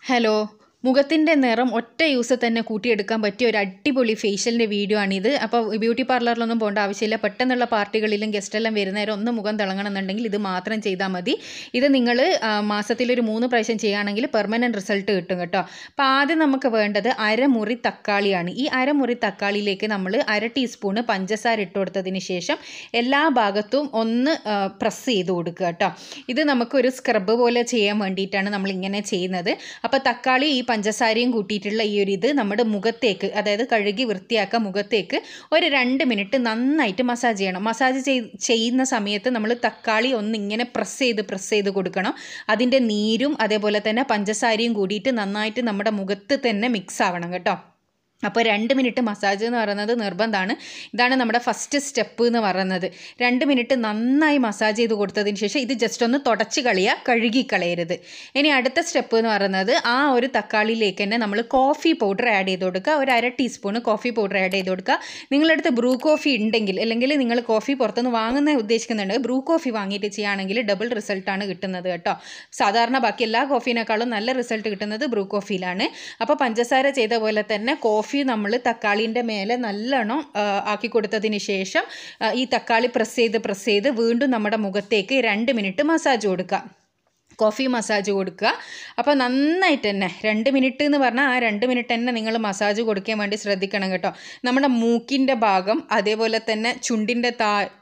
Hello, മുഖത്തിൻ്റെ നിറം ഒറ്റ യൂസ് തന്നെ കൂട്ടിയെടുക്കാൻ പറ്റിയ ഒരു അടിപൊളി ഫേഷ്യലിൻ്റെ വീഡിയോ ആണിത്. അപ്പോൾ ബ്യൂട്ടി പാർലറിലൊന്നും പോകേണ്ട ആവശ്യമില്ല. പെട്ടെന്നുള്ള പാർട്ടികളിലും ഗസ്റ്റെല്ലാം വരുന്നേരം ഒന്ന് മുഖം തിളങ്ങണമെന്നുണ്ടെങ്കിൽ ഇത് മാത്രം ചെയ്താൽ മതി. ഇത് നിങ്ങൾ മാസത്തിലൊരു 3 പ്രാവശ്യം ചെയ്യുകയാണെങ്കിൽ പെർമനൻറ്റ് റിസൾട്ട് കിട്ടും കേട്ടോ. അപ്പോൾ ആദ്യം നമുക്ക് വേണ്ടത് അരമുറി തക്കാളിയാണ്. ഈ അരമുറി തക്കാളിയിലേക്ക് നമ്മൾ 1/2 ടീസ്പൂണ് പഞ്ചസാര ഇട്ട് കൊടുത്തതിന് ശേഷം എല്ലാ ഭാഗത്തും ഒന്ന് പ്രസ് ചെയ്ത് കൊടുക്കുക കേട്ടോ. ഇത് നമുക്കൊരു സ്ക്രബ് പോലെ ചെയ്യാൻ വേണ്ടിയിട്ടാണ് നമ്മളിങ്ങനെ ചെയ്യുന്നത്. അപ്പോൾ തക്കാളി ഈ പഞ്ചസാരയും കൂട്ടിയിട്ടുള്ള ഈ ഒരു ഇത് നമ്മുടെ മുഖത്തേക്ക്, അതായത് കഴുകി വൃത്തിയാക്കുക മുഖത്തേക്ക് ഒരു 2 മിനിറ്റ് നന്നായിട്ട് മസാജ് ചെയ്യണം. മസാജ് ചെയ്യുന്ന സമയത്ത് നമ്മൾ തക്കാളി ഒന്നിങ്ങനെ പ്രസ് ചെയ്ത് കൊടുക്കണം. അതിൻ്റെ നീരും അതേപോലെ തന്നെ പഞ്ചസാരയും കൂടിയിട്ട് നന്നായിട്ട് നമ്മുടെ മുഖത്ത് തന്നെ മിക്സ് ആവണം കേട്ടോ. അപ്പോൾ 2 മിനിറ്റ് മസാജ് എന്ന് പറയുന്നത് നിർബന്ധമാണ്. ഇതാണ് നമ്മുടെ ഫസ്റ്റ് സ്റ്റെപ്പ് എന്ന് പറയുന്നത്. 2 മിനിറ്റ് നന്നായി മസാജ് ചെയ്ത് കൊടുത്തതിന് ശേഷം ഇത് ജസ്റ്റ് ഒന്ന് തുടച്ച് കഴുകിക്കളയരുത്. ഇനി അടുത്ത സ്റ്റെപ്പ് എന്ന് പറയുന്നത് ആ ഒരു തക്കാളിയിലേക്ക് തന്നെ നമ്മൾ കോഫി പൗഡർ ആഡ് ചെയ്ത് കൊടുക്കുക. ഒരു 1/2 ടീസ്പൂണ് കോഫി പൗഡർ ആഡ് ചെയ്ത് കൊടുക്കുക. നിങ്ങളുടെ അടുത്ത് ബ്രൂ കോഫി ഉണ്ടെങ്കിൽ, അല്ലെങ്കിൽ നിങ്ങൾ കോഫി പുറത്തുനിന്ന് വാങ്ങുന്ന ഉദ്ദേശിക്കുന്നുണ്ടെങ്കിൽ ബ്രൂ കോഫി വാങ്ങിയിട്ട് ചെയ്യുകയാണെങ്കിൽ ഡബിൾ റിസൾട്ടാണ് കിട്ടുന്നത് കേട്ടോ. സാധാരണ ബാക്കി എല്ലാ കോഫീനേക്കാളും നല്ല റിസൾട്ട് കിട്ടുന്നത് ബ്രൂ കോഫിയിലാണ്. അപ്പോൾ പഞ്ചസാര ചെയ്ത പോലെ തന്നെ കോഫി നമ്മൾ തക്കാളിൻ്റെ മേലെ നല്ലോണം ആക്കി കൊടുത്തതിന് ശേഷം ഈ തക്കാളി പ്രസ് ചെയ്ത് വീണ്ടും നമ്മുടെ മുഖത്തേക്ക് 2 മിനിറ്റ് മസാജ് കൊടുക്കുക. കോഫി മസാജ് കൊടുക്കുക. അപ്പോൾ നന്നായിട്ട് തന്നെ 2 മിനിറ്റ് എന്ന് പറഞ്ഞാൽ ആ 2 മിനിറ്റ് തന്നെ നിങ്ങൾ മസാജ് കൊടുക്കാൻ വേണ്ടി ശ്രദ്ധിക്കണം കേട്ടോ. നമ്മുടെ മൂക്കിൻ്റെ ഭാഗം, അതേപോലെ തന്നെ ചുണ്ടിൻ്റെ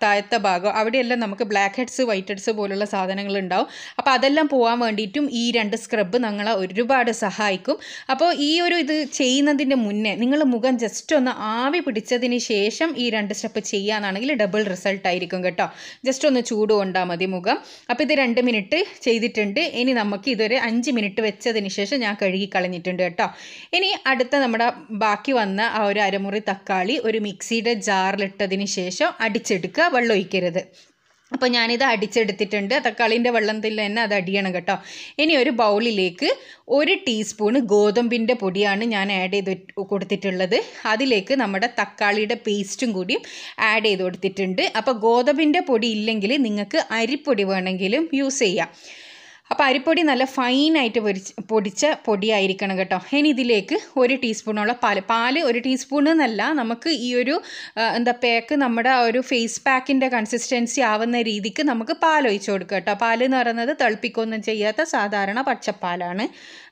താഴത്തെ ഭാഗം, അവിടെയെല്ലാം നമുക്ക് ബ്ലാക്ക് ഹെഡ്സ് വൈറ്റ് ഹെഡ്സ് പോലുള്ള സാധനങ്ങൾ ഉണ്ടാവും. അപ്പോൾ അതെല്ലാം പോകാൻ വേണ്ടിയിട്ടും ഈ 2 സ്ക്രബ് നമ്മളെ ഒരുപാട് സഹായിക്കും. അപ്പോൾ ഈ ഒരു ഇത് ചെയ്യുന്നതിൻ്റെ മുന്നേ നിങ്ങൾ മുഖം ജസ്റ്റ് ഒന്ന് ആവി പിടിച്ചതിന് ശേഷം ഈ 2 സ്റ്റെപ്പ് ചെയ്യാനാണെങ്കിൽ ഡബിൾ റിസൾട്ട് ആയിരിക്കും കേട്ടോ. ജസ്റ്റ് ഒന്ന് ചൂട് കൊണ്ടാൽ മതി മുഖം. അപ്പോൾ ഇത് 2 മിനിറ്റ് ചെയ്തിട്ട് ഇനി നമുക്ക് ഇതൊരു 5 മിനിറ്റ് വെച്ചതിന് ശേഷം ഞാൻ കഴുകി കളഞ്ഞിട്ടുണ്ട് കേട്ടോ. ഇനി അടുത്ത നമ്മുടെ ബാക്കി വന്ന ആ ഒരു അരമുറി തക്കാളി ഒരു മിക്സിയുടെ ജാറിലിട്ടതിന് ശേഷം അടിച്ചെടുക്കുക, വെള്ളം ഒഴിക്കരുത്. അപ്പോൾ ഞാനിത് അടിച്ചെടുത്തിട്ടുണ്ട്. തക്കാളിൻ്റെ വെള്ളത്തിൽ തന്നെ അത് അടിയണം കേട്ടോ. ഇനി ഒരു ബൗളിലേക്ക് 1 ടീസ്പൂണ് ഗോതമ്പിൻ്റെ പൊടിയാണ് ഞാൻ ആഡ് ചെയ്ത് കൊടുത്തിട്ടുള്ളത്. അതിലേക്ക് നമ്മുടെ തക്കാളിയുടെ പേസ്റ്റും കൂടി ആഡ് ചെയ്ത് കൊടുത്തിട്ടുണ്ട്. അപ്പോൾ ഗോതമ്പിൻ്റെ പൊടി ഇല്ലെങ്കിൽ നിങ്ങൾക്ക് അരിപ്പൊടി വേണമെങ്കിലും യൂസ് ചെയ്യാം. അപ്പോൾ അരിപ്പൊടി നല്ല ഫൈനായിട്ട് പൊടിച്ച പൊടിയായിരിക്കണം കേട്ടോ. ഇനി ഇതിലേക്ക് 1 ടീസ്പൂണോളം പാല് 1 ടീസ്പൂൺ എന്നല്ല, നമുക്ക് ഈ ഒരു പാക്ക് നമ്മുടെ ഒരു ഫേസ് പാക്കിൻ്റെ കൺസിസ്റ്റൻസി ആവുന്ന രീതിക്ക് നമുക്ക് പാൽ ഒഴിച്ച് കൊടുക്കുക കേട്ടോ. പാൽ എന്ന് പറയുന്നത് തിളപ്പിക്കൊന്നും ചെയ്യാത്ത സാധാരണ പച്ചപ്പാലാണ്.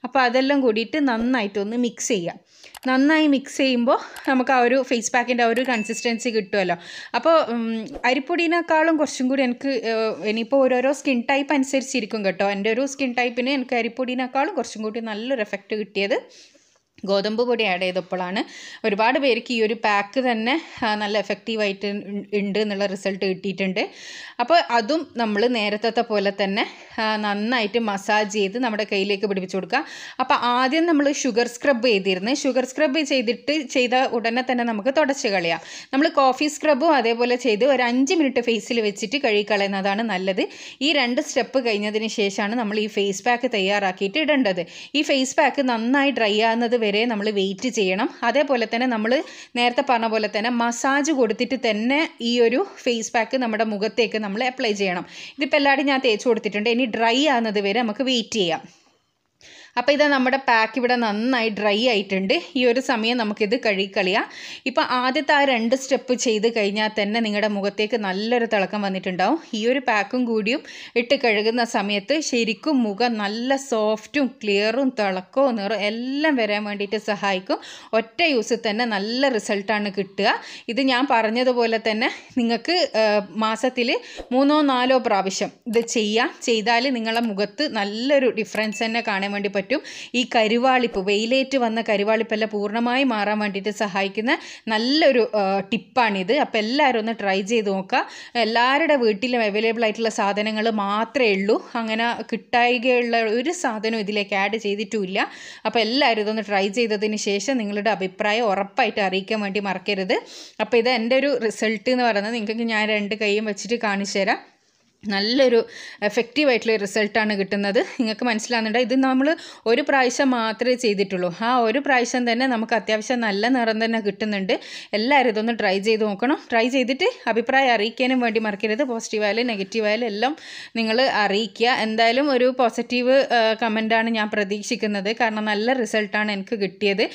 അപ്പോൾ അതെല്ലാം കൂടിയിട്ട് നന്നായിട്ടൊന്ന് മിക്സ് ചെയ്യാം. നന്നായി മിക്സ് ചെയ്യുമ്പോൾ നമുക്ക് ആ ഒരു ഫേസ് പാക്കിൻ്റെ ആ ഒരു കൺസിസ്റ്റൻസി കിട്ടുമല്ലോ. അപ്പോൾ അരിപ്പൊടിനേക്കാളും കുറച്ചും കൂടി എനിക്ക് ഇനിയിപ്പോൾ ഓരോരോ സ്കിൻ ടൈപ്പ് അനുസരിച്ചിരിക്കും കേട്ടോ. എൻ്റെ ഒരു സ്കിൻ ടൈപ്പിന് എനിക്ക് അരിപ്പൊടിനേക്കാളും കുറച്ചും കൂടി നല്ലൊരു എഫക്റ്റ് കിട്ടിയത് ഗോതമ്പ് പൊടി ആഡ് ചെയ്തപ്പോഴാണ്. ഒരുപാട് പേർക്ക് ഈ ഒരു പാക്ക് തന്നെ നല്ല എഫക്റ്റീവായിട്ട് ഉണ്ട് എന്നുള്ള റിസൾട്ട് കിട്ടിയിട്ടുണ്ട്. അപ്പോൾ അതും നമ്മൾ നേരത്തെ പോലെ തന്നെ നന്നായിട്ട് മസാജ് ചെയ്ത് നമ്മുടെ കയ്യിലേക്ക് പിടിപ്പിച്ച് കൊടുക്കുക. അപ്പോൾ ആദ്യം നമ്മൾ ഷുഗർ സ്ക്രബ് ചെയ്തിരുന്നു. ഷുഗർ സ്ക്രബ് ചെയ്ത ഉടനെ തന്നെ നമുക്ക് തുടച്ച് കളയാം. നമ്മൾ കോഫി സ്ക്രബും അതേപോലെ ചെയ്ത് ഒരു 5 മിനിറ്റ് ഫേസിൽ വെച്ചിട്ട് കഴുകിക്കളയുന്നതാണ് നല്ലത്. ഈ 2 സ്റ്റെപ്പ് കഴിഞ്ഞതിന് ശേഷമാണ് നമ്മൾ ഈ ഫേസ് പാക്ക് തയ്യാറാക്കിയിട്ട് ഇടേണ്ടത്. ഈ ഫേസ് പാക്ക് നന്നായി ഡ്രൈ ആകുന്നത് വരെ നമ്മൾ വെയിറ്റ് ചെയ്യണം. അതേപോലെ തന്നെ നമ്മൾ നേരത്തെ പറഞ്ഞ പോലെ തന്നെ മസാജ് കൊടുത്തിട്ട് തന്നെ ഈ ഒരു ഫേസ് പാക്ക് നമ്മുടെ മുഖത്തേക്ക് നമ്മൾ അപ്ലൈ ചെയ്യണം. ഇതിപ്പോൾ എല്ലാവരും ഞാൻ തേച്ച് കൊടുത്തിട്ടുണ്ട്. ഇനി ഡ്രൈ ആകുന്നത് വരെ നമുക്ക് വെയിറ്റ് ചെയ്യാം. അപ്പോൾ ഇത് നമ്മുടെ പാക്ക് ഇവിടെ നന്നായി ഡ്രൈ ആയിട്ടുണ്ട്. ഈ ഒരു സമയം നമുക്കിത് കഴുകിക്കളയാം. ഇപ്പോൾ ആദ്യത്തെ ആ 2 സ്റ്റെപ്പ് ചെയ്ത് കഴിഞ്ഞാൽ തന്നെ നിങ്ങളുടെ മുഖത്തേക്ക് നല്ലൊരു തിളക്കം വന്നിട്ടുണ്ടാവും. ഈ ഒരു പാക്കും കൂടിയും ഇട്ട് കഴുകുന്ന സമയത്ത് ശരിക്കും മുഖം നല്ല സോഫ്റ്റും ക്ലിയറും തിളക്കവും നിറം എല്ലാം വരാൻ വേണ്ടിയിട്ട് സഹായിക്കും. ഒറ്റ യൂസിൽ തന്നെ നല്ല റിസൾട്ടാണ് കിട്ടുക. ഇത് ഞാൻ പറഞ്ഞതുപോലെ തന്നെ നിങ്ങൾക്ക് മാസത്തിൽ 3-4 പ്രാവശ്യം ഇത് ചെയ്താൽ നിങ്ങളുടെ മുഖത്ത് നല്ലൊരു ഡിഫറൻസ് തന്നെ കാണാൻ വേണ്ടി പറ്റും. ഈ കരുവാളിപ്പ്, വെയിലേറ്റ് വന്ന കരുവാളിപ്പെല്ലാം പൂർണ്ണമായി മാറാൻ വേണ്ടിയിട്ട് സഹായിക്കുന്ന നല്ലൊരു ടിപ്പാണിത്. അപ്പോൾ എല്ലാവരും ഒന്ന് ട്രൈ ചെയ്ത് നോക്കുക. എല്ലാവരുടെ വീട്ടിലും അവൈലബിൾ ആയിട്ടുള്ള സാധനങ്ങൾ മാത്രമേ ഉള്ളൂ. അങ്ങനെ കിട്ടായികയുള്ള ഒരു സാധനവും ഇതിലേക്ക് ആഡ് ചെയ്തിട്ടുമില്ല. അപ്പോൾ എല്ലാവരും ഇതൊന്ന് ട്രൈ ചെയ്തതിന് ശേഷം നിങ്ങളുടെ അഭിപ്രായം ഉറപ്പായിട്ട് അറിയിക്കാൻ വേണ്ടി മറക്കരുത്. അപ്പോൾ ഇത് എൻ്റെ ഒരു റിസൾട്ട് എന്ന് പറയുന്നത് നിങ്ങൾക്ക് ഞാൻ 2 കൈയും വെച്ചിട്ട് കാണിച്ചു തരാം. നല്ലൊരു എഫക്റ്റീവായിട്ടുള്ള റിസൾട്ടാണ് കിട്ടുന്നത്. നിങ്ങൾക്ക് മനസ്സിലാകുന്നുണ്ട്. ഇത് നമ്മൾ ഒരു പ്രാവശ്യം മാത്രമേ ചെയ്തിട്ടുള്ളൂ. ആ ഒരു പ്രാവശ്യം തന്നെ നമുക്ക് അത്യാവശ്യം നല്ല നിറം തന്നെ കിട്ടുന്നുണ്ട്. എല്ലാവരും ഇതൊന്ന് ട്രൈ ചെയ്ത് നോക്കണം. ട്രൈ ചെയ്തിട്ട് അഭിപ്രായം അറിയിക്കാനും വേണ്ടി മറക്കരുത്. പോസിറ്റീവായാലും നെഗറ്റീവായാലും എല്ലാം നിങ്ങൾ അറിയിക്കുക. എന്തായാലും ഒരു പോസിറ്റീവ് കമൻറ്റാണ് ഞാൻ പ്രതീക്ഷിക്കുന്നത്. കാരണം നല്ല റിസൾട്ടാണ് എനിക്ക് കിട്ടിയത്.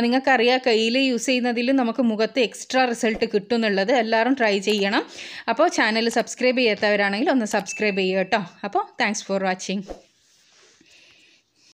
നിങ്ങൾക്കറിയാം കയ്യിൽ യൂസ് ചെയ്യുന്നതിലും നമുക്ക് മുഖത്ത് എക്സ്ട്രാ റിസൾട്ട് കിട്ടും എന്നുള്ളത്. എല്ലാവരും ട്രൈ ചെയ്യണം. അപ്പോൾ ചാനൽ സബ്സ്ക്രൈബ് ചെയ്യാത്തവരാണെങ്കിൽ ഒന്ന് സബ്സ്ക്രൈബ് ചെയ്യുക കേട്ടോ. അപ്പോൾ താങ്ക്സ് ഫോർ വാച്ചിങ്.